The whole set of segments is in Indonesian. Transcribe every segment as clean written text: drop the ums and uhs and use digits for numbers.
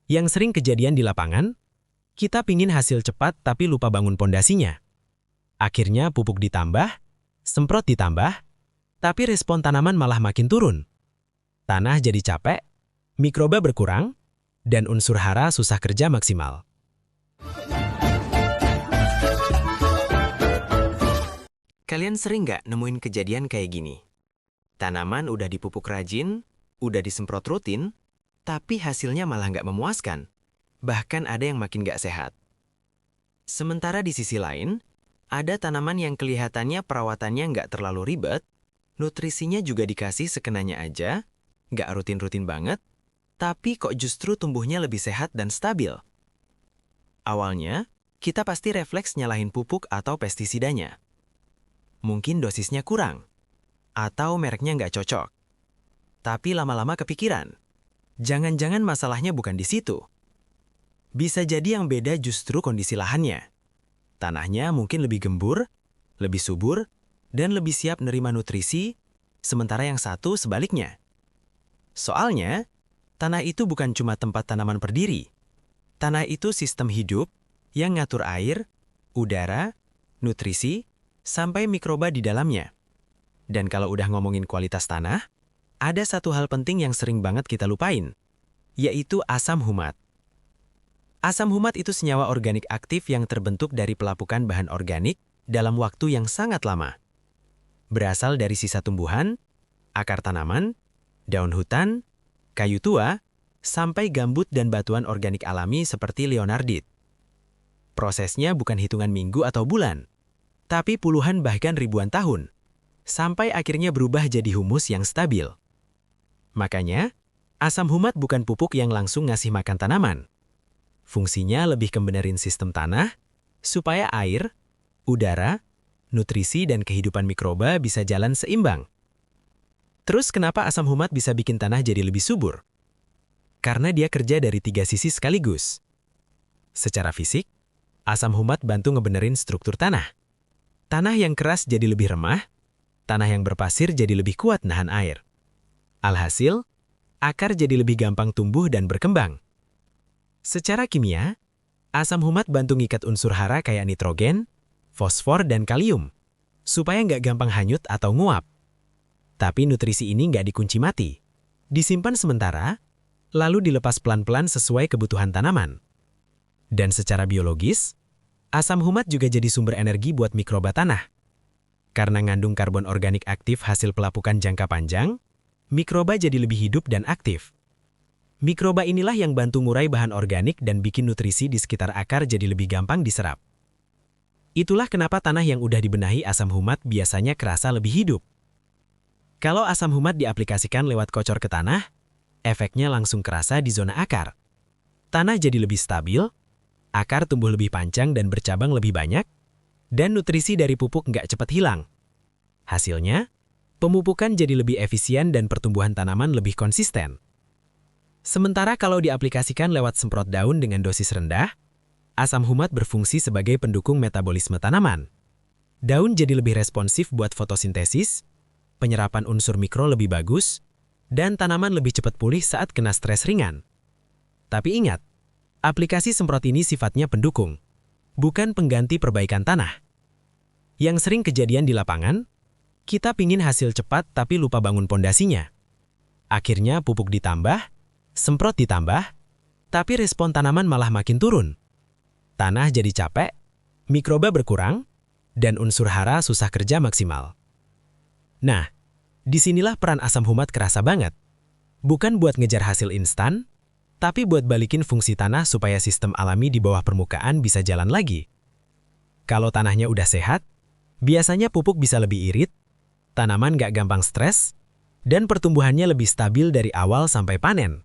Yang sering kejadian di lapangan, kita pingin hasil cepat tapi lupa bangun pondasinya. Akhirnya pupuk ditambah, semprot ditambah, tapi respon tanaman malah makin turun. Tanah jadi capek, mikroba berkurang, dan unsur hara susah kerja maksimal. Kalian sering nggak nemuin kejadian kayak gini? Tanaman udah dipupuk rajin, udah disemprot rutin, tapi hasilnya malah nggak memuaskan. Bahkan ada yang makin nggak sehat. Sementara di sisi lain, ada tanaman yang kelihatannya perawatannya nggak terlalu ribet, nutrisinya juga dikasih sekenanya aja, nggak rutin-rutin banget, tapi kok justru tumbuhnya lebih sehat dan stabil. Awalnya, kita pasti refleks nyalahin pupuk atau pestisidanya. Mungkin dosisnya kurang, atau mereknya nggak cocok. Tapi lama-lama kepikiran, jangan-jangan masalahnya bukan di situ. Bisa jadi yang beda justru kondisi lahannya. Tanahnya mungkin lebih gembur, lebih subur, dan lebih siap nerima nutrisi, sementara yang satu sebaliknya. Soalnya, tanah itu bukan cuma tempat tanaman berdiri. Tanah itu sistem hidup yang ngatur air, udara, nutrisi, sampai mikroba di dalamnya. Dan kalau udah ngomongin kualitas tanah, ada satu hal penting yang sering banget kita lupain, yaitu asam humat. Asam humat itu senyawa organik aktif yang terbentuk dari pelapukan bahan organik dalam waktu yang sangat lama. Berasal dari sisa tumbuhan, akar tanaman, daun hutan, kayu tua, sampai gambut dan batuan organik alami seperti leonardit. Prosesnya bukan hitungan minggu atau bulan, tapi puluhan bahkan ribuan tahun, sampai akhirnya berubah jadi humus yang stabil. Makanya, asam humat bukan pupuk yang langsung ngasih makan tanaman. Fungsinya lebih ke benerin sistem tanah, supaya air, udara, nutrisi, dan kehidupan mikroba bisa jalan seimbang. Terus kenapa asam humat bisa bikin tanah jadi lebih subur? Karena dia kerja dari 3 sisi sekaligus. Secara fisik, asam humat bantu ngebenerin struktur tanah. Tanah yang keras jadi lebih remah, tanah yang berpasir jadi lebih kuat nahan air. Alhasil, akar jadi lebih gampang tumbuh dan berkembang. Secara kimia, asam humat bantu ngikat unsur hara kayak nitrogen, fosfor, dan kalium, supaya nggak gampang hanyut atau nguap. Tapi nutrisi ini nggak dikunci mati. Disimpan sementara, lalu dilepas pelan-pelan sesuai kebutuhan tanaman. Dan secara biologis, asam humat juga jadi sumber energi buat mikroba tanah. Karena ngandung karbon organik aktif hasil pelapukan jangka panjang, mikroba jadi lebih hidup dan aktif. Mikroba inilah yang bantu ngurai bahan organik dan bikin nutrisi di sekitar akar jadi lebih gampang diserap. Itulah kenapa tanah yang udah dibenahi asam humat biasanya kerasa lebih hidup. Kalau asam humat diaplikasikan lewat kocor ke tanah, efeknya langsung kerasa di zona akar. Tanah jadi lebih stabil, akar tumbuh lebih panjang dan bercabang lebih banyak, dan nutrisi dari pupuk nggak cepat hilang. Hasilnya, pemupukan jadi lebih efisien dan pertumbuhan tanaman lebih konsisten. Sementara kalau diaplikasikan lewat semprot daun dengan dosis rendah, asam humat berfungsi sebagai pendukung metabolisme tanaman. Daun jadi lebih responsif buat fotosintesis, penyerapan unsur mikro lebih bagus, dan tanaman lebih cepat pulih saat kena stres ringan. Tapi ingat, aplikasi semprot ini sifatnya pendukung, bukan pengganti perbaikan tanah. Yang sering kejadian di lapangan, kita pingin hasil cepat tapi lupa bangun pondasinya. Akhirnya pupuk ditambah, semprot ditambah, tapi respon tanaman malah makin turun. Tanah jadi capek, mikroba berkurang, dan unsur hara susah kerja maksimal. Nah, disinilah peran asam humat kerasa banget. Bukan buat ngejar hasil instan, tapi buat balikin fungsi tanah supaya sistem alami di bawah permukaan bisa jalan lagi. Kalau tanahnya udah sehat, biasanya pupuk bisa lebih irit, tanaman nggak gampang stres, dan pertumbuhannya lebih stabil dari awal sampai panen.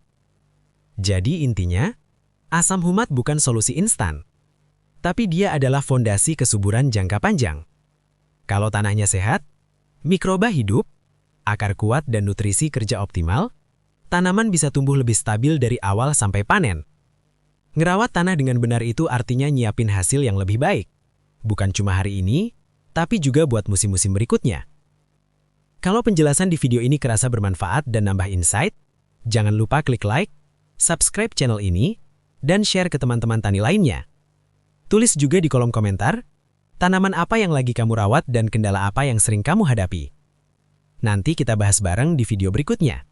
Jadi intinya, asam humat bukan solusi instan, tapi dia adalah fondasi kesuburan jangka panjang. Kalau tanahnya sehat, mikroba hidup, akar kuat dan nutrisi kerja optimal, tanaman bisa tumbuh lebih stabil dari awal sampai panen. Ngerawat tanah dengan benar itu artinya nyiapin hasil yang lebih baik. Bukan cuma hari ini, tapi juga buat musim-musim berikutnya. Kalau penjelasan di video ini kerasa bermanfaat dan nambah insight, jangan lupa klik like, subscribe channel ini, dan share ke teman-teman tani lainnya. Tulis juga di kolom komentar, tanaman apa yang lagi kamu rawat dan kendala apa yang sering kamu hadapi. Nanti kita bahas bareng di video berikutnya.